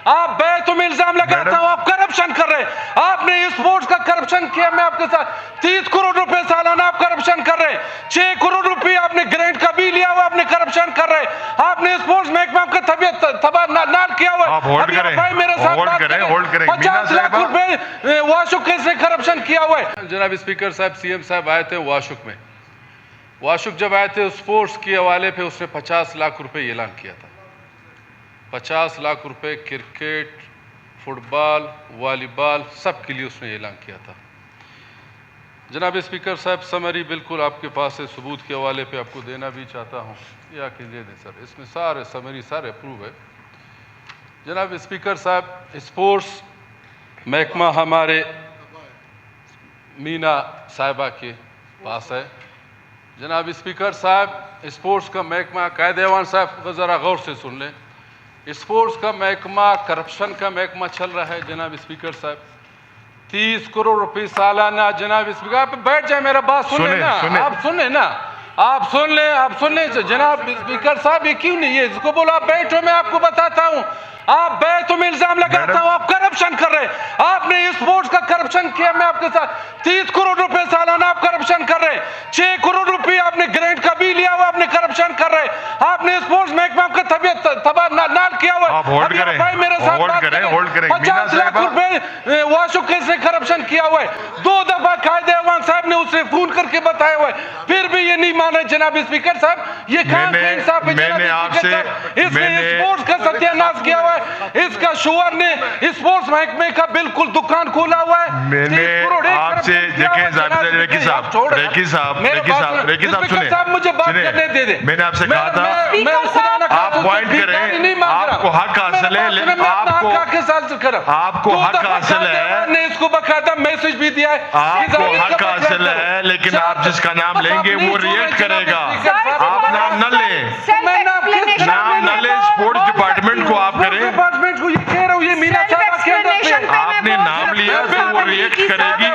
आप बेतुम इल्जाम लगाता हूं, आप करप्शन कर रहे हैं। आपने स्पोर्ट्स का करप्शन किया, मैं आपके साथ 30 करोड़ रुपए सालाना आप करप्शन कर रहे हैं। 6 करोड़ रुपए आपने ग्रांट का भी लिया हुआ, आपने करप्शन कर रहे हैं। आपने स्पोर्ट्स महकमा का तबियत तबाह नाल किया हुआ। आप होल्ड करें, मेरे साथ होल्ड करें 50 लाख रुपए वाशुक से करप्शन किया हुआ है। जनाब स्पीकर साहब, सीएम साहब आए थे वाशुक में। वाशुक जब आए थे स्पोर्ट्स के हवाले पे उसने 50 लाख रुपए ऐलान किया था। 50 लाख रुपए क्रिकेट, फुटबॉल, वॉलीबॉल सब के लिए उसने ऐलान किया था। जनाब स्पीकर साहब, समरी बिल्कुल आपके पास है, सबूत के हवाले पे आपको देना भी चाहता हूँ, या कि दे दें सर, इसमें सारे समरी सारे अप्रूव है। जनाब स्पीकर साहब, स्पोर्ट्स महकमा हमारे मीना साहिबा के पास है। जनाब स्पीकर साहब, स्पोर्ट्स का महकमा, कायदेवान साहब ज़रा गौर से सुन लें, स्पोर्ट्स का महकमा करप्शन का महकमा चल रहा है। जनाब स्पीकर साहब, 30 करोड़ रुपए सालाना। जनाब स्पीकर, आप बैठ जाए, मेरा बात सुन लेना, आप सुन लेना, आप सुन ले जनाब स्पीकर साहब, ये क्यों नहीं है, इसको बोलो आप बैठो, मैं आपको बताता हूँ। आप बेतुम इल्जाम लगाता हूं, आप करप्शन कर रहे हैं। आपने स्पोर्ट्स का करप्शन किया, मैं आपके साथ 30 करोड़ रुपए सालाना आप करप्शन कर रहे हैं। 6 करोड़ रुपए आपने ग्रांट का भी लिया हुआ, आपने करप्शन कर रहे हैं। आपने स्पोर्ट्स महकमा का तबियत तबाह नाल किया हुआ। आप होल्ड करें, मेरे साथ होल्ड करें 50 लाख रुपए वाशुक से करप्शन किया हुआ है। 2 दफा कायदेवान साहब ने उसे फोन करके बताया हुआ है, फिर भी ये नहीं मान रहे। जनाब स्पीकर साहब, ये कहां का इंसाफ है? मैंने आपसे स्पोर्ट्स का सत्यानाश किया हुआ है। इसका शुअर ने स्पोर्ट्स महकमे का बिल्कुल दुकान खोला हुआ है। मैंने आपसे रेकी साहब मुझे बात करने दे दे। मैंने आपसे कहा था आप पॉइंट करें, आपको हक हासिल है, आपको हक हासिल है, ने इसको बकायदा मैसेज भी दिया है, आपको हक हासिल है, लेकिन आप जिसका नाम लेंगे वो रिएक्ट करेगा। आप नाम न लें, नाम न लें, स्पोर्ट्स डिपार्टमेंट को आप करें। डिपार्टमेंट को ये कह रहा हूँ, ये मीना साहब के अंदर से आपने नाम लिया तो वो रिएक्ट करेगी।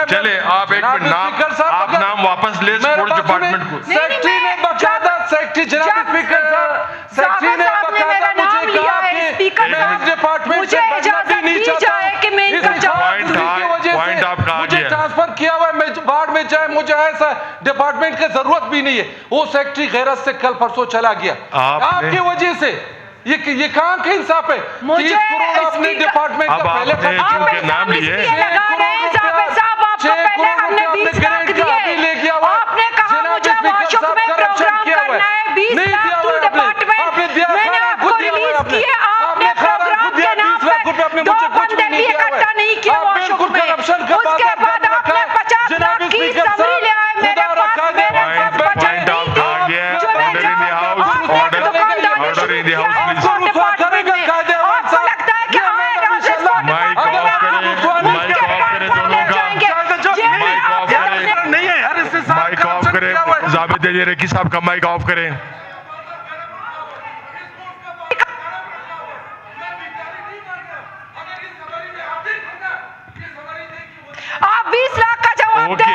चले आप एक मिनट, आप नाम वापस ले स्पोर्ट्स डिपार्टमेंट को। सेक्रेटरी ने बकायदा, सेक्रेटरी जनाब स्पीकर साहब, सेक्रेटरी ने बकायदा मुझे कहा कि मैं डिपार्टमेंट से बनना नहीं चाहता पॉइंट आप कहा मुझे ट्रांसफर किया हुआ है, मैं बाढ़ में जाए, मुझे ऐसा डिपार्टमेंट की जरूरत भी नहीं है। वो सेक्रेटरी गैरत से कल परसों चला गया आपकी वजह से। ये कहां का इंसाफ है? 30 करोड़ अपने डिपार्टमेंट का पहले क्योंकि नाम लिए ले गया हुआ। आपने कहा मुझे वाशुक में प्रोग्राम करना है, 20 लाख टू डिपार्टमेंट, मैंने आपको रिलीज किए, आपने प्रोग्राम के नाम पे 2 बंदे भी इकट्ठा नहीं किया वाशुक में। उसके बाद आपने 50 लाख की समरी ले आए मेरे पास, मेरे पास बचा नहीं था, जो मैं चाहूं आपने दुकानदारी शुरू किया है स्पोर्ट्स डिपार्टमेंट में। आपको लगता है कि आएगा उसे स्पोर्ट्स डिपार्टमेंट माइक ऑफ करें, जावेद रेकी साहब का माइक ऑफ करें। आप 20 लाख का जवाब दें।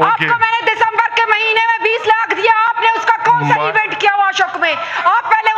आपको मैंने दिसंबर के महीने में 20 लाख दिया, आपने उसका कौन सा इवेंट किया वाशुक में? आप पहले